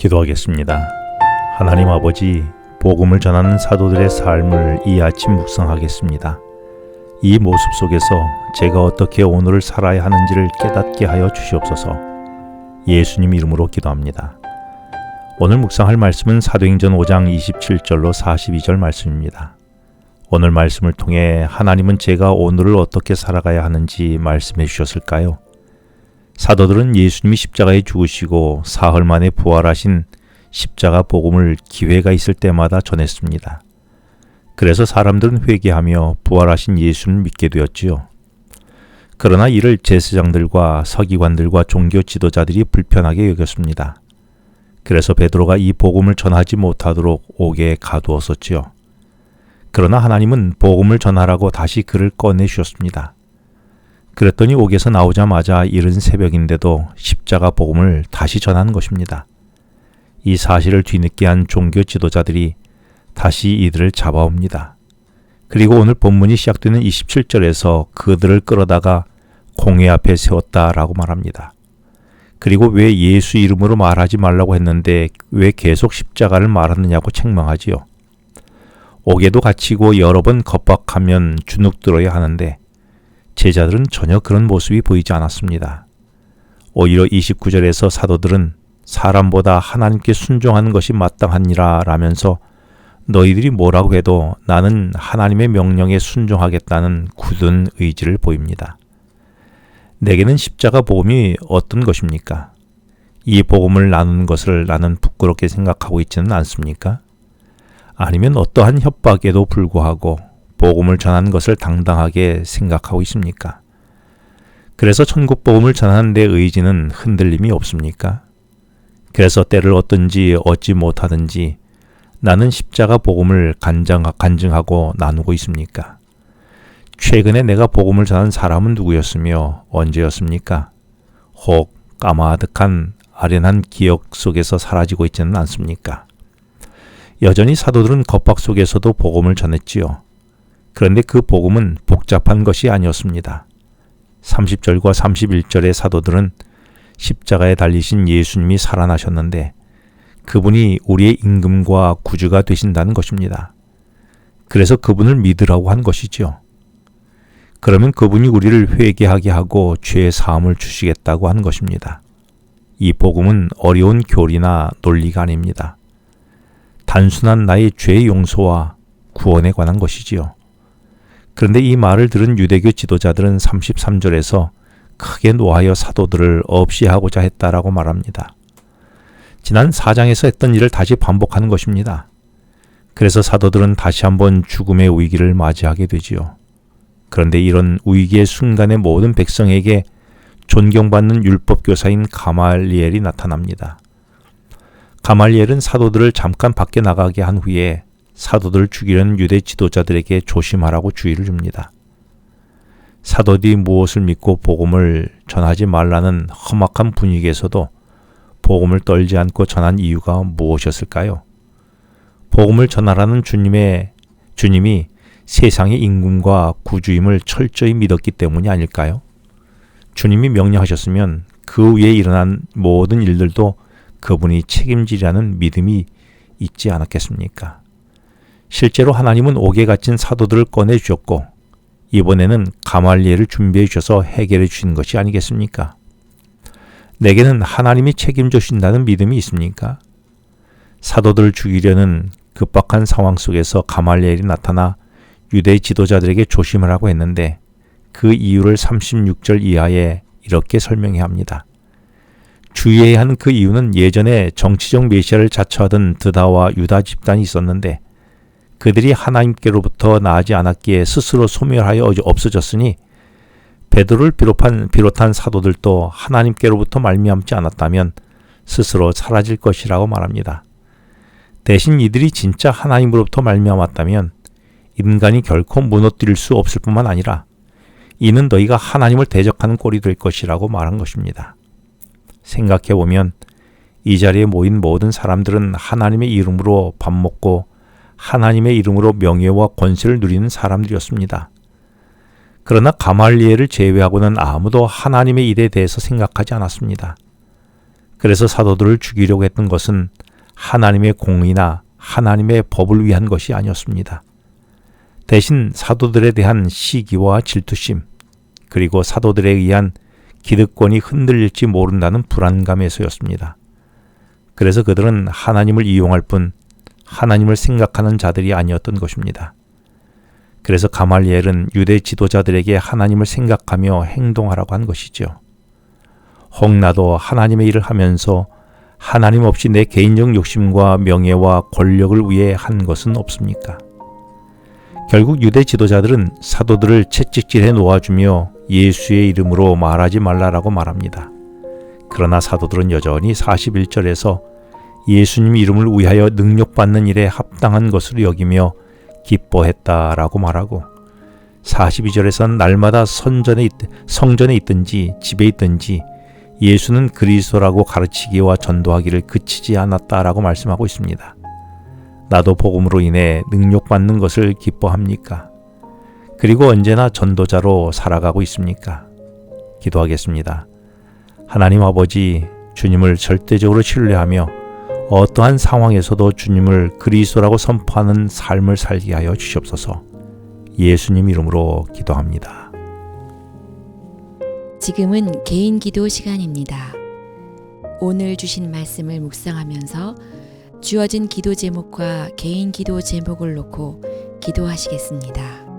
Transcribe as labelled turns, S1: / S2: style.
S1: 기도하겠습니다. 하나님 아버지, 복음을 전하는 사도들의 삶을 이 아침 묵상하겠습니다. 이 모습 속에서 제가 어떻게 오늘을 살아야 하는지를 깨닫게 하여 주시옵소서. 예수님 이름으로 기도합니다. 오늘 묵상할 말씀은 사도행전 5장 27절로 42절 말씀입니다. 오늘 말씀을 통해 하나님은 제가 오늘을 어떻게 살아가야 하는지 말씀해 주셨을까요? 사도들은 예수님이 십자가에 죽으시고 사흘 만에 부활하신 십자가 복음을 기회가 있을 때마다 전했습니다. 그래서 사람들은 회개하며 부활하신 예수를 믿게 되었지요. 그러나 이를 제사장들과 서기관들과 종교 지도자들이 불편하게 여겼습니다. 그래서 베드로가 이 복음을 전하지 못하도록 옥에 가두었었지요. 그러나 하나님은 복음을 전하라고 다시 그를 꺼내주셨습니다. 그랬더니 옥에서 나오자마자 이른 새벽인데도 십자가 복음을 다시 전하는 것입니다. 이 사실을 뒤늦게 한 종교 지도자들이 다시 이들을 잡아옵니다. 그리고 오늘 본문이 시작되는 27절에서 그들을 끌어다가 공회 앞에 세웠다라고 말합니다. 그리고 왜 예수 이름으로 말하지 말라고 했는데 왜 계속 십자가를 말하느냐고 책망하지요. 옥에도 갇히고 여러 번 겁박하면 주눅들어야 하는데 제자들은 전혀 그런 모습이 보이지 않았습니다. 오히려 29절에서 사도들은 사람보다 하나님께 순종하는 것이 마땅하니라 라면서 너희들이 뭐라고 해도 나는 하나님의 명령에 순종하겠다는 굳은 의지를 보입니다. 내게는 십자가 복음이 어떤 것입니까? 이 복음을 나누는 것을 나는 부끄럽게 생각하고 있지는 않습니까? 아니면 어떠한 협박에도 불구하고 복음을 전하는 것을 당당하게 생각하고 있습니까? 그래서 천국 복음을 전하는 데 의지는 흔들림이 없습니까? 그래서 때를 얻든지 얻지 못하든지 나는 십자가 복음을 간증하고 나누고 있습니까? 최근에 내가 복음을 전한 사람은 누구였으며 언제였습니까? 혹 까마득한 아련한 기억 속에서 사라지고 있지는 않습니까? 여전히 사도들은 겁박 속에서도 복음을 전했지요. 그런데 그 복음은 복잡한 것이 아니었습니다. 30절과 31절의 사도들은 십자가에 달리신 예수님이 살아나셨는데 그분이 우리의 임금과 구주가 되신다는 것입니다. 그래서 그분을 믿으라고 한 것이죠. 그러면 그분이 우리를 회개하게 하고 죄의 사함을 주시겠다고 하는 것입니다. 이 복음은 어려운 교리나 논리가 아닙니다. 단순한 나의 죄의 용서와 구원에 관한 것이지요. 그런데 이 말을 들은 유대교 지도자들은 33절에서 크게 노하여 사도들을 없이하고자 했다라고 말합니다. 지난 4장에서 했던 일을 다시 반복하는 것입니다. 그래서 사도들은 다시 한번 죽음의 위기를 맞이하게 되지요. 그런데 이런 위기의 순간에 모든 백성에게 존경받는 율법교사인 가말리엘이 나타납니다. 가말리엘은 사도들을 잠깐 밖에 나가게 한 후에 사도들을 죽이려는 유대 지도자들에게 조심하라고 주의를 줍니다. 사도들이 무엇을 믿고 복음을 전하지 말라는 험악한 분위기에서도 복음을 떨지 않고 전한 이유가 무엇이었을까요? 복음을 전하라는 주님이 세상의 임금과 구주임을 철저히 믿었기 때문이 아닐까요? 주님이 명령하셨으면 그 위에 일어난 모든 일들도 그분이 책임지라는 믿음이 있지 않았겠습니까? 실제로 하나님은 옥에 갇힌 사도들을 꺼내주셨고 이번에는 가말리엘을 준비해 주셔서 해결해 주신 것이 아니겠습니까? 내게는 하나님이 책임져 주신다는 믿음이 있습니까? 사도들을 죽이려는 급박한 상황 속에서 가말리엘이 나타나 유대 지도자들에게 조심하라고 했는데 그 이유를 36절 이하에 이렇게 설명해야 합니다. 주의해야 하는 그 이유는 예전에 정치적 메시아를 자처하던 드다와 유다 집단이 있었는데 그들이 하나님께로부터 나아지 않았기에 스스로 소멸하여 없어졌으니 베드로를 비롯한 사도들도 하나님께로부터 말미암지 않았다면 스스로 사라질 것이라고 말합니다. 대신 이들이 진짜 하나님으로부터 말미암았다면 인간이 결코 무너뜨릴 수 없을 뿐만 아니라 이는 너희가 하나님을 대적하는 꼴이 될 것이라고 말한 것입니다. 생각해보면 이 자리에 모인 모든 사람들은 하나님의 이름으로 밥 먹고 하나님의 이름으로 명예와 권세를 누리는 사람들이었습니다. 그러나 가말리엘을 제외하고는 아무도 하나님의 일에 대해서 생각하지 않았습니다. 그래서 사도들을 죽이려고 했던 것은 하나님의 공의나 하나님의 법을 위한 것이 아니었습니다. 대신 사도들에 대한 시기와 질투심, 그리고 사도들에 의한 기득권이 흔들릴지 모른다는 불안감에서였습니다. 그래서 그들은 하나님을 이용할 뿐 하나님을 생각하는 자들이 아니었던 것입니다. 그래서 가말리엘은 유대 지도자들에게 하나님을 생각하며 행동하라고 한 것이죠. 혹 나도 하나님의 일을 하면서 하나님 없이 내 개인적 욕심과 명예와 권력을 위해 한 것은 없습니까? 결국 유대 지도자들은 사도들을 채찍질해 놓아주며 예수의 이름으로 말하지 말라라고 말합니다. 그러나 사도들은 여전히 41절에서 예수님 이름을 위하여 능력받는 일에 합당한 것으로 여기며 기뻐했다라고 말하고, 42절에서는 날마다 성전에 있든지 집에 있든지 예수는 그리스도라고 가르치기와 전도하기를 그치지 않았다라고 말씀하고 있습니다. 나도 복음으로 인해 능력받는 것을 기뻐합니까? 그리고 언제나 전도자로 살아가고 있습니까? 기도하겠습니다. 하나님 아버지, 주님을 절대적으로 신뢰하며 어떠한 상황에서도 주님을 그리스도라고 선포하는 삶을 살게 하여 주시옵소서. 예수님 이름으로 기도합니다.
S2: 지금은 개인 기도 시간입니다. 오늘 주신 말씀을 묵상하면서 주어진 기도 제목과 개인 기도 제목을 놓고 기도하시겠습니다.